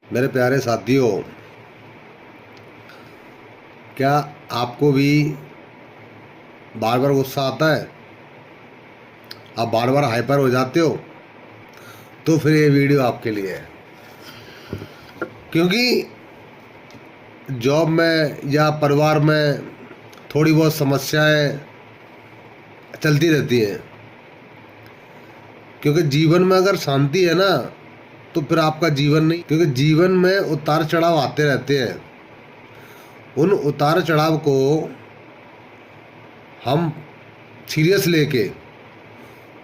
मेरे प्यारे साथियों, क्या आपको भी बार बार गुस्सा आता है? आप बार बार हाइपर हो जाते हो? तो फिर ये वीडियो आपके लिए है। क्योंकि जॉब में या परिवार में थोड़ी बहुत समस्याएं चलती रहती हैं। क्योंकि जीवन में अगर शांति है ना, तो फिर आपका जीवन नहीं। क्योंकि जीवन में उतार चढ़ाव आते रहते हैं। उन उतार चढ़ाव को हम सीरियस लेके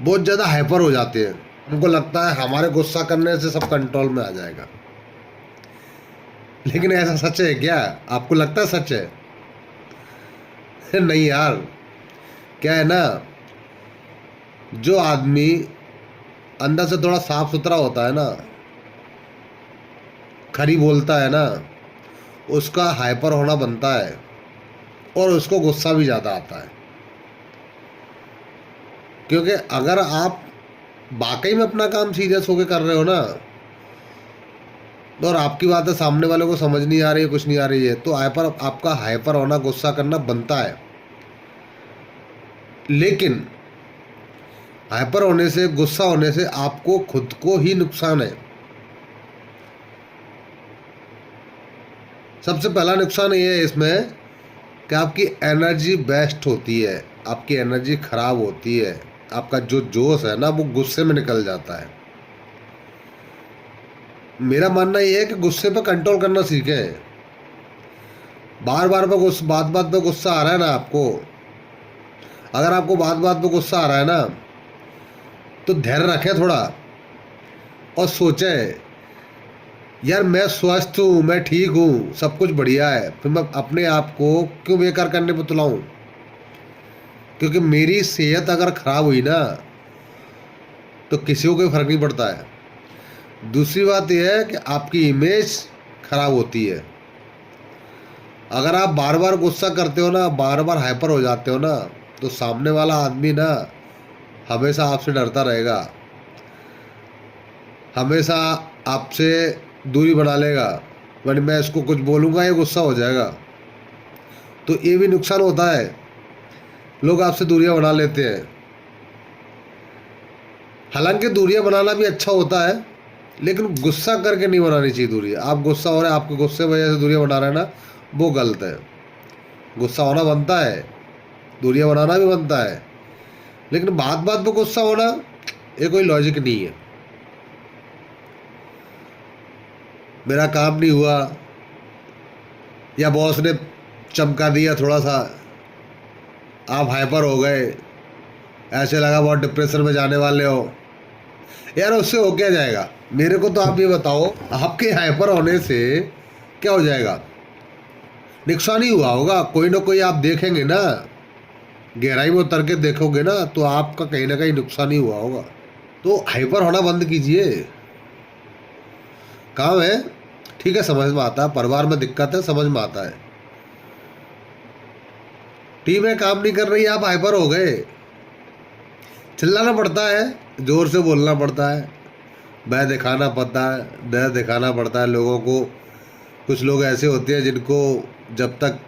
बहुत ज़्यादा हाइपर हो जाते हैं। हमको लगता है हमारे गुस्सा करने से सब कंट्रोल में आ जाएगा। लेकिन ऐसा सच है क्या? आपको लगता है सच है? नहीं यार। क्या है ना, जो आदमी अंदर से थोड़ा साफ सुथरा होता है ना, खरी बोलता है ना, उसका हाइपर होना बनता है और उसको गुस्सा भी ज़्यादा आता है। क्योंकि अगर आप वाकई में अपना काम सीरियस होकर कर रहे हो ना, और आपकी बातें सामने वाले को समझ नहीं आ रही है, कुछ नहीं आ रही है, तो आपका हाइपर होना, गुस्सा करना बनता है। लेकिन हाइपर होने से, गुस्सा होने से आपको खुद को ही नुकसान है। सबसे पहला नुकसान ये है इसमें कि आपकी एनर्जी वेस्ट होती है, आपकी एनर्जी खराब होती है। आपका जो जोश है ना, वो गुस्से में निकल जाता है। मेरा मानना ये है कि गुस्से पे कंट्रोल करना सीखें। बार बार पे बात बात पे गुस्सा आ रहा है ना आपको, अगर आपको बात बात पे गुस्सा आ रहा है ना, तो धैर्य रखें थोड़ा और सोचें, यार मैं स्वस्थ हूँ, मैं ठीक हूँ, सब कुछ बढ़िया है, फिर मैं अपने आप को क्यों बेकार करने पर तुलाऊं? क्योंकि मेरी सेहत अगर खराब हुई ना, तो किसी को कोई फर्क नहीं पड़ता है। दूसरी बात यह है कि आपकी इमेज खराब होती है। अगर आप बार बार गुस्सा करते हो ना, बार बार हाइपर हो जाते हो ना, तो सामने वाला आदमी ना हमेशा आपसे डरता रहेगा, हमेशा आपसे दूरी बना लेगा। वरना मैं इसको कुछ बोलूँगा, ये गुस्सा हो जाएगा। तो ये भी नुकसान होता है, लोग आपसे दूरियां बना लेते हैं। हालांकि दूरियां बनाना भी अच्छा होता है, लेकिन गुस्सा करके नहीं बनानी चाहिए दूरी। आप गुस्सा हो रहे हैं, आपके गुस्से की वजह से दूरियां बना रहे हैं ना, वो गलत है। गुस्सा होना बनता है, दूरियां बनाना भी बनता है, लेकिन बात बात पे गुस्सा होना, ये कोई लॉजिक नहीं है। मेरा काम नहीं हुआ, या बॉस ने चमका दिया थोड़ा सा, आप हाइपर हो गए, ऐसे लगा बहुत डिप्रेशन में जाने वाले हो। यार उससे हो क्या जाएगा? मेरे को तो आप ये बताओ, आपके हाइपर होने से क्या हो जाएगा? नुकसान ही हुआ होगा। कोई ना कोई आप देखेंगे ना, गहराई में उतर के देखोगे ना, तो आपका कहीं ना कहीं नुकसान ही हुआ होगा। तो हाइपर होना बंद कीजिए। काम है, ठीक है, समझ में आता है, परिवार में दिक्कत है, समझ में आता है, टीम में काम नहीं कर रही, आप हाइपर हो गए, चिल्लाना पड़ता है, जोर से बोलना पड़ता है, भय दिखाना पड़ता है, डर दिखाना पड़ता है लोगों को। कुछ लोग ऐसे होते हैं जिनको जब तक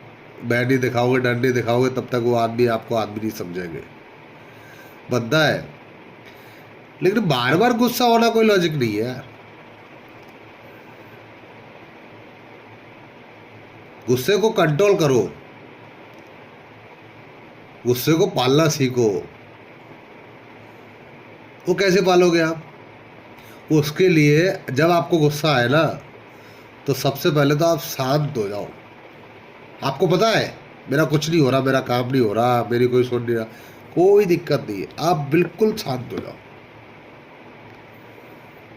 भय नहीं दिखाओगे, डर नहीं दिखाओगे, तब तक वो आदमी आपको आदमी नहीं समझेंगे। बद्दा है। लेकिन बार बार गुस्सा होना कोई लॉजिक नहीं है यार। गुस्से को कंट्रोल करो, गुस्से को पालना सीखो। वो कैसे पालोगे आप? उसके लिए जब आपको गुस्सा आए ना, तो सबसे पहले तो आप शांत हो जाओ। आपको पता है मेरा कुछ नहीं हो रहा, मेरा काम नहीं हो रहा, मेरी कोई सुन नहीं रहा, कोई दिक्कत नहीं है, आप बिल्कुल शांत हो जाओ।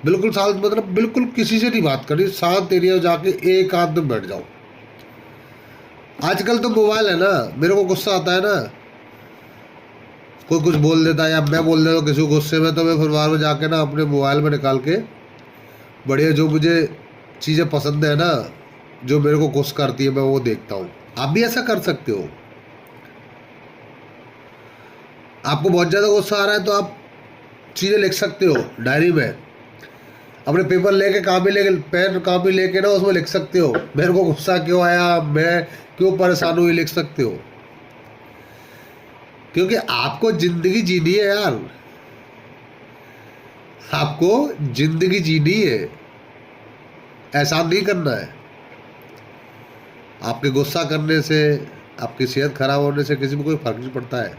बिल्कुल शांत मतलब बिल्कुल किसी से नहीं बात करनी, शांत एरिया में जाके एक आध में बैठ जाओ। आजकल तो मोबाइल है ना, मेरे को गुस्सा आता है ना, कोई कुछ बोल देता है या मैं बोल देता हूँ किसी को गुस्से में, तो मैं फिर बाहर में जाके ना अपने मोबाइल में निकाल के बढ़िया जो मुझे चीज़ें पसंद है ना, जो मेरे को खुश करती है, मैं वो देखता हूँ। आप भी ऐसा कर सकते हो। आपको बहुत ज़्यादा गुस्सा आ रहा है तो आप चीज़ें लिख सकते हो डायरी में। अपने पेपर लेके कापी लेके पेन कापी लेके ना उसमें लिख सकते हो, मेरे को गुस्सा क्यों आया, मैं क्यों परेशान हुई, लिख सकते हो। क्योंकि आपको जिंदगी जीनी है यार, आपको जिंदगी जीनी है, एहसान नहीं करना है। आपके गुस्सा करने से, आपकी सेहत खराब होने से किसी में कोई फर्क नहीं पड़ता है।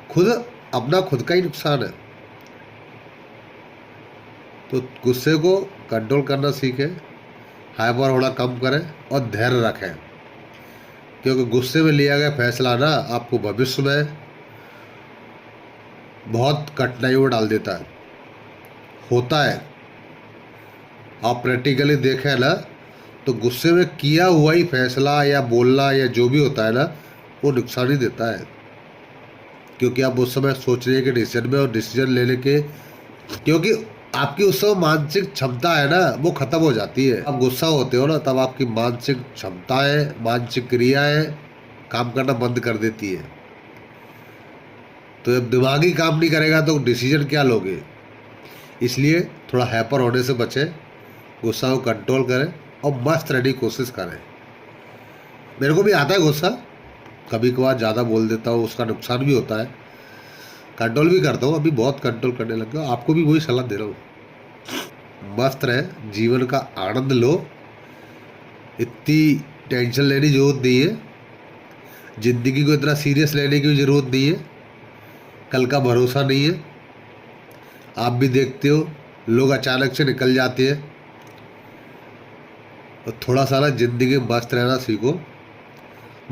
खुद का ही नुकसान है। तो गुस्से को कंट्रोल करना सीखें, हाइपर होना कम करें और धैर्य रखें। क्योंकि गुस्से में लिया गया फैसला ना आपको भविष्य में बहुत कठिनाइयों में डाल देता है, होता है। आप प्रैक्टिकली देखें ना तो गुस्से में किया हुआ ही फैसला या बोलना या जो भी होता है ना, वो नुकसान ही देता है। क्योंकि आप उस समय सोचने के डिसीजन में और डिसीजन लेने के, क्योंकि आपकी उस समय मानसिक क्षमता है ना वो खत्म हो जाती है। आप गुस्सा होते हो ना तब आपकी मानसिक क्षमताएं, मानसिक क्रियाएं काम करना बंद कर देती है। तो जब दिमागी काम नहीं करेगा तो डिसीजन क्या लोगे। इसलिए थोड़ा हाइपर होने से बचें, गुस्सा को कंट्रोल करें और मस्त रहने की कोशिश करें। मेरे को भी आता है गुस्सा, कभी कभार ज़्यादा बोल देता हूँ, उसका नुकसान भी होता है। कंट्रोल भी करता हूँ, अभी बहुत कंट्रोल करने लग गया। आपको भी वही सलाह दे रहा हूँ, मस्त रहे, जीवन का आनंद लो, इतनी टेंशन लेने की जरूरत नहीं है, ज़िंदगी को इतना सीरियस लेने की भी ज़रूरत नहीं है। कल का भरोसा नहीं है। आप भी देखते हो लोग अचानक से निकल जाते हैं। और थोड़ा सा ना ज़िंदगी में मस्त रहना सीखो।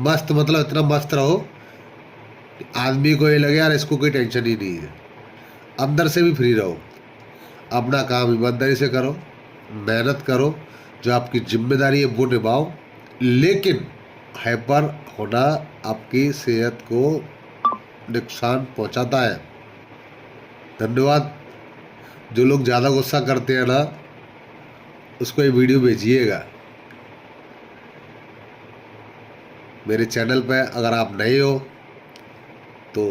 मस्त मतलब इतना मस्त रहो कि आदमी को ये लगे यार इसको कोई टेंशन ही नहीं है। अंदर से भी फ्री रहो, अपना काम ईमानदारी से करो, मेहनत करो, जो आपकी जिम्मेदारी है वो निभाओ। लेकिन हाइपर होना आपकी सेहत को नुकसान पहुंचाता है। धन्यवाद। जो लोग ज़्यादा गुस्सा करते हैं ना उसको ये वीडियो भेजिएगा। मेरे चैनल पे अगर आप नए हो तो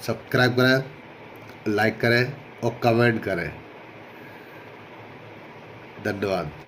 सब्सक्राइब करें, लाइक करें और कमेंट करें। धन्यवाद।